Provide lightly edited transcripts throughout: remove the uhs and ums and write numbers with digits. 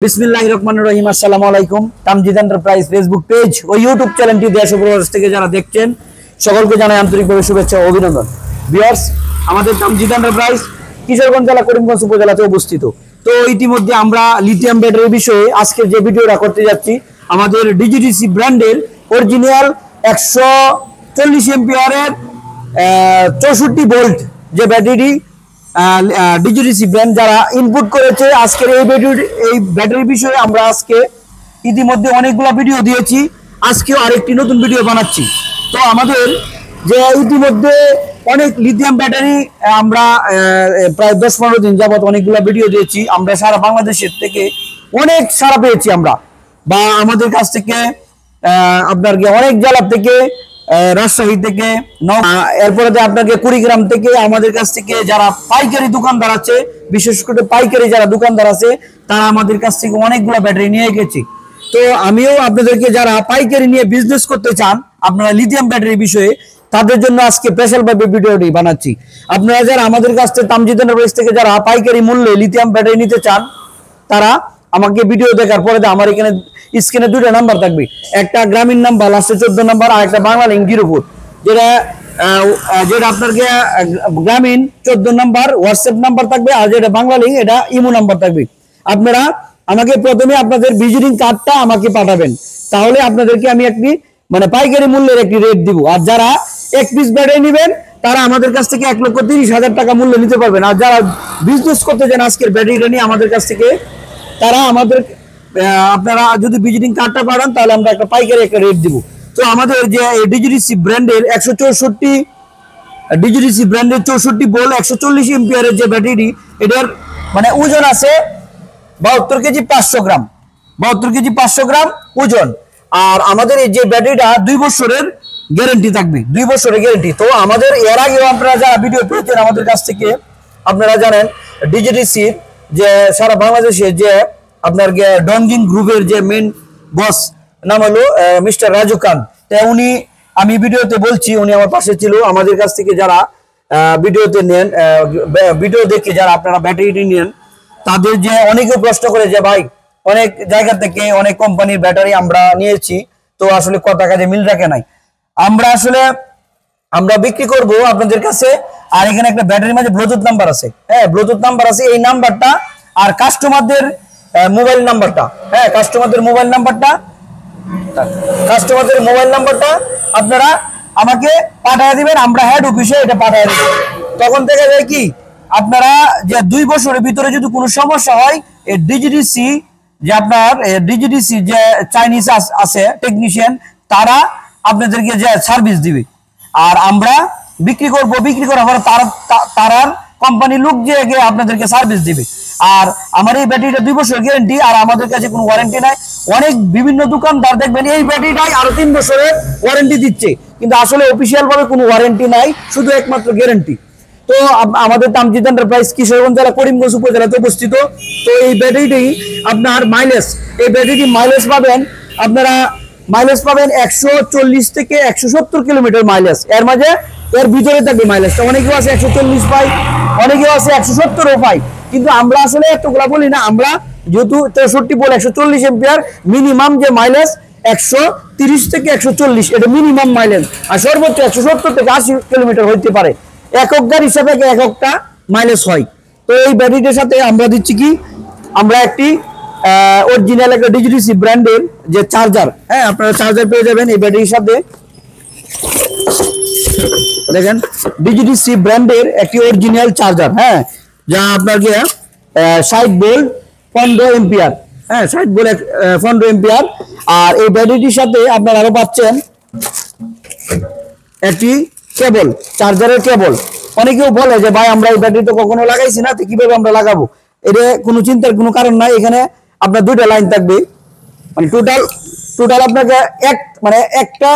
বিসমিল্লাহির রহমানির রহিম। আসসালামু আলাইকুম। তামজিদ এন্টারপ্রাইজ ফেসবুক পেজ ও ইউটিউব চ্যানেলটি দেশ ও প্রবাস থেকে যারা দেখছেন সকলকে জানাই আন্তরিকভাবে শুভেচ্ছা ও অভিনন্দন। ভিউয়ার্স, আমাদের তামজিদ এন্টারপ্রাইজ কিশোরগঞ্জ জেলা করিমগঞ্জ উপজেলাতে অবস্থিত। তো ইতিমধ্যে আমরা লিথিয়াম ব্যাটারির বিষয়ে আজকে যে ভিডিওটা করতে যাচ্ছি, আমাদের ডিজিডিসি ব্র্যান্ডের অরিজিনাল 140 এম্পিয়ারের 64 ভোল্ট যে ব্যাটারি ডিজিডিসি ব্র্যান্ড যারা ইনপুট করেছে আজকের এই ব্যাটারি বিষয়ে আমরা আজকে ইতিমধ্যে অনেকগুলো ভিডিও দিয়েছি। আজকেও আরেকটি নতুন ভিডিও বানাচ্ছি। তো আমাদের যে ইতিমধ্যে অনেক লিথিয়াম ব্যাটারি আমরা প্রায় 10-15 দিন যাবত অনেকগুলো ভিডিও দিয়েছি। আমরা সারা বাংলাদেশের থেকে অনেক সাড়া পেয়েছি আমরা, বা আমাদের কাছ থেকে আপনার অনেক জেলা থেকে, রাজশাহী থেকে, এরপরে আপনাকে কুড়িগ্রাম থেকে, আমাদের কাছ থেকে যারা পাইকারি দোকানদার আছে, বিশেষ করে পাইকারি যারা দোকানদার আছে তারা আমাদের কাছ থেকে অনেকগুলো ব্যাটারি নিয়ে গেছি। তো আমিও আপনাদেরকে যারা পাইকারি নিয়ে বিজনেস করতে চান আপনারা লিথিয়াম ব্যাটারি বিষয়ে, তাদের জন্য আজকে স্পেশাল ভাবে ভিডিওটি বানাচ্ছি। আপনারা যারা আমাদের কাছ থেকে তামজিদ এন্টারপ্রাইজ থেকে যারা পাইকারি মূল্যে লিথিয়াম ব্যাটারি নিতে চান তারা আমাকে ভিডিও দেখার পরে আমার এখানে স্ক্রিনে দুটো নাম্বার থাকবে, একটা গ্রামীণ নাম্বার লাস্টে 14 নাম্বার, আর একটা বাংলা লিঙ্ক 04, যেটা আপনাকে গ্রামীণ 14 নাম্বার হোয়াটসঅ্যাপ নাম্বার থাকবে, আর যেটা বাংলা লিঙ্ক এটা ইমো নাম্বার থাকবে। আপনারা আমাকে প্রথমে আপনাদের ভিজিটিং কার্ডটা আমাকে পাঠাবেন, তাহলে আপনাদেরকে আমি একটি পাইকারি মূল্যের একটি রেট দিব। আর যারা এক পিস ব্যাটারি নেবেন তারা আমাদের কাছ থেকে 1,30,000 টাকা মূল্য নিতে পারবেন। আর যারা বিজনেস করতে চান আজকের ব্যাটারিটা নিয়ে আমাদের কাছ থেকে, তারা আপনারা যদি ভিজিটিং কার্ডটা পাঠান তাহলে আমরা একটা পাইকারি একটা রেট দিব। তো আমাদের যে ডিজিডিসি ব্র্যান্ডের 64 ভোল্ট 140 এম্পিয়ারের যে ব্যাটারি, এটার ওজন আছে 72 কেজি 500 গ্রাম, 72 কেজি 500 গ্রাম ওজন। আর আমাদের এই যে ব্যাটারিটা 2 বছরের গ্যারান্টি থাকবে, 2 বছরের গ্যারান্টি। তো আমাদের এর আগেও আপনারা যারা ভিডিও পেয়েছেন আমাদের কাছ থেকে, আপনারা জানেন ডিজিডিসির যে সারা বাংলাদেশে যে আপনার ডংজিং গ্রুপের যে মেন বস নাম হলো মিস্টার রাজু খান। উনি, আমি ভিডিওতে বলছি, উনি আমার পাশে ছিল। আমাদের কাছ থেকে যারা ভিডিওতে নেন, ভিডিও দেখে যারা আপনারা ব্যাটারি নেন, তাদের যে অনেকে প্রশ্ন করে যে ভাই অনেক জায়গা থেকে অনেক কোম্পানির ব্যাটারি আমরা নিয়েছি, তো আসলে কত টাকা দিয়ে মিল রাখে নাই। আমরা বিক্রি করব আপনাদের কাছে। আর এখানে একটা ব্যাটারির মাঝে ব্লুটুথ নাম্বার আছে, হ্যাঁ ব্লুটুথ নাম্বার আছে। এই নাম্বারটা আর কাস্টমারদের মোবাইল নাম্বারটা, হ্যাঁ কাস্টমারদের মোবাইল নাম্বারটা আপনারা আমাকে পাঠিয়ে দিবেন, আমরা হেড অফিসে এটা পাঠিয়ে দেব। তখন থেকে যায় কি, আপনারা যে 2 বছরের ভিতরে যদি কোনো সমস্যা হয়, এই ডিজিডিসি যে চাইনিজ আছে টেকনিশিয়ান, তারা আপনাদেরকে যে সার্ভিস দিবে। আর আমরা বিক্রি করার পর তারা কোম্পানির লোক যে আপনাদেরকে সার্ভিস দিবে। আর আমার এই ব্যাটারিটা 2 বছর গ্যারান্টি, আর আমাদের কাছে কোনো ওয়ারেন্টি নাই। অনেক বিভিন্ন দোকানদার দেখবেন এই ব্যাটারিটাই আরো 3 বছরের ওয়ারেন্টি দিচ্ছে, কিন্তু আসলে অফিসিয়াল ভাবে কোনো ওয়ারেন্টি নাই, শুধু একমাত্র গ্যারান্টি। তো আমাদের তামজিদ এন্টারপ্রাইজ কিশোরগঞ্জ জেলা করিমগঞ্জ উপজেলাতে অবস্থিত। তো এই ব্যাটারিটি আপনার এই ব্যাটারিটি মাইলেজ পাবেন, আপনারা মাইলেজ পাবেন 140 থেকে 170 কিলোমিটার মাইলেজ। এর ভিতরে থাকবে মাইলেজটা। অনেকেও আছে 140 পাই, অনেকেও আছে 170ও পাই, কিন্তু আমরা আসলে এতগুলা বলি না। আমরা যেহেতু 64 বল 140 এম্পিয়ার, মিনিমাম যে মাইলেজ 130 থেকে 140, এটা মিনিমাম মাইলেজ। আর সর্বোচ্চ 170 থেকে 80 কিলোমিটার হইতে পারে। একক গাড়ি হিসাবে এককটা মাইলেজ হয়। তো এই ব্যাটারিটার সাথে আমরা দিচ্ছি কি, আমরা একটি অরিজিনাল একটা ডিজিডিসি ব্র্যান্ডের যে চার্জার, হ্যাঁ আপনারা চার্জার পেয়ে যাবেন এই ব্যাটারির সাথে। দেখেন ডিজিডিসি ব্র্যান্ডের একটি অরিজিনাল চার্জার, হ্যাঁ যা আপনাকে 60 ভোল্ট 15 এম্পিয়ার, হ্যাঁ 60 ভোল্ট 15 এম্পিয়ার। আর এই ব্যাটারিটির সাথে আপনারা আরো পাচ্ছেন একটি কেবল, চার্জারের কেবল। অনেকেও বলে যে ভাই আমরা এই ব্যাটারি তো কখনো লাগাইছি না, তো কিভাবে আমরা লাগাবো? এটা কোনো চিন্তার কোনো কারণ নাই। এখানে আপনার 2টা লাইন থাকবে, টোটাল আপনাকে একটা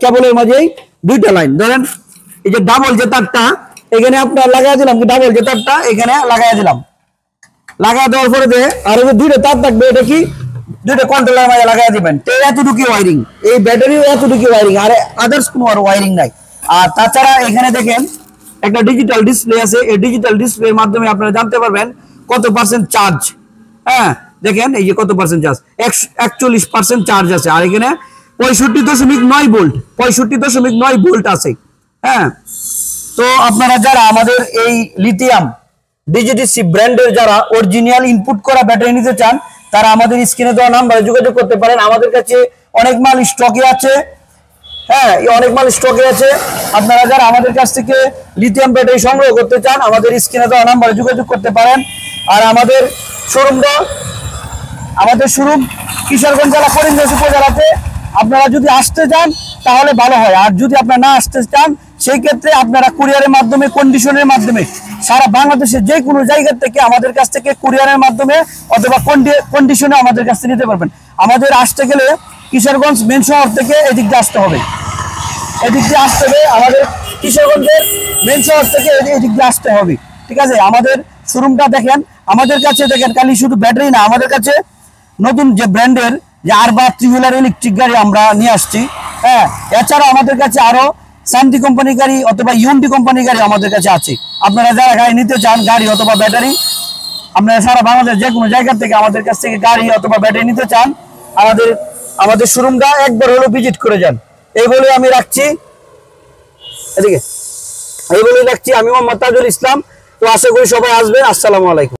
কেবলের মাঝেই 2টা লাইন। ধরেন এই যে ডাবল যে তারটা এখানে আপনার লাগাই দিলাম, ডাবল যে তারটা এখানে লাগাই দিলাম। লাগাই দেওয়ার পরে আর 2টা তার থাকবে, এটা কি 2টা কন্ট্রোলার মাঝে লাগাই দিবেন। তো এতটুকু ওয়ারিং, এই ব্যাটারিও এতটুকু ওয়ারিং, আর আদার্স কোনো আর ওয়ারিং নাই। আর তাছাড়া এখানে দেখেন একটা ডিজিটাল ডিসপ্লে আছে। এই ডিজিটাল ডিসপ্লের মাধ্যমে আপনারা জানতে পারবেন কত % চার্জ, হ্যাঁ দেখেন এই যে কত পার্সেন্ট চার্জ, 41% চার্জ আছে। আর এখানে 65.9 ভোল্ট, 65.9 ভোল্ট আছে। হ্যাঁ, তো আপনারা যারা আমাদের এই লিথিয়াম ডিজিটিসি ব্র্যান্ডের যারা অরিজিনাল ইনপুট করা ব্যাটারি নিতে চান, তারা আমাদের স্ক্রিনে দেওয়া নাম্বারে যোগাযোগ করতে পারেন। আমাদের কাছে অনেক মাল স্টকে আছে। হ্যাঁ, অনেক মাল স্টকে আছে। আপনারা যারা আমাদের কাছ থেকে লিথিয়াম ব্যাটারি সংগ্রহ করতে চান, আমাদের স্ক্রিনে দেওয়া নাম্বারে যোগাযোগ করতে পারেন। আর আমাদের শোরুম কিশোরগঞ্জ জেলা করিমগঞ্জ উপজেলাতে। আপনারা যদি আসতে চান তাহলে ভালো হয়, আর যদি আপনারা না আসতে চান সেই ক্ষেত্রে আপনারা কুরিয়ারের মাধ্যমে, কন্ডিশনের মাধ্যমে সারা বাংলাদেশের যে কোনো জায়গা থেকে আমাদের কাছ থেকে কুরিয়ারের মাধ্যমে অথবা কন্ডিশনে আমাদের কাছ থেকে নিতে পারবেন। আমাদের আসতে গেলে কিশোরগঞ্জ মেন শহর থেকে এদিক দিয়ে আসতে হবে, এদিক দিয়ে আসতে হবে। আমাদের কিশোরগঞ্জের মেন শহর থেকে এদিক দিয়ে আসতে হবে, ঠিক আছে। আমাদের শোরুমটা দেখেন, আমাদের কাছে দেখেন খালি শুধু ব্যাটারি না, আমাদের কাছে নতুন যে ব্র্যান্ডের যে আরবাস 3 হুইলার ইলেকট্রিক গাড়ি আমরা নিয়ে আসছি। হ্যাঁ, এছাড়াও আমাদের কাছে আরো শান্তি কোম্পানি গাড়ি অথবা ইউএনটি কোম্পানি গাড়ি আমাদের কাছে আছে। আপনারা যারা গাড়ি নিতে চান, গাড়ি অথবা ব্যাটারি, আপনারা সারা বাংলাদেশ যে কোনো জায়গা থেকে আমাদের কাছ থেকে গাড়ি অথবা ব্যাটারি নিতে চান, আমাদের শোরুমটা একবার হলো ভিজিট করে যান। এই বলে আমি রাখছি, এদিকে এই বলে রাখছি। আমি মোহাম্মদ তাজুল ইসলাম। তো আশা করি সবাই আসবেন। আসসালামু আলাইকুম।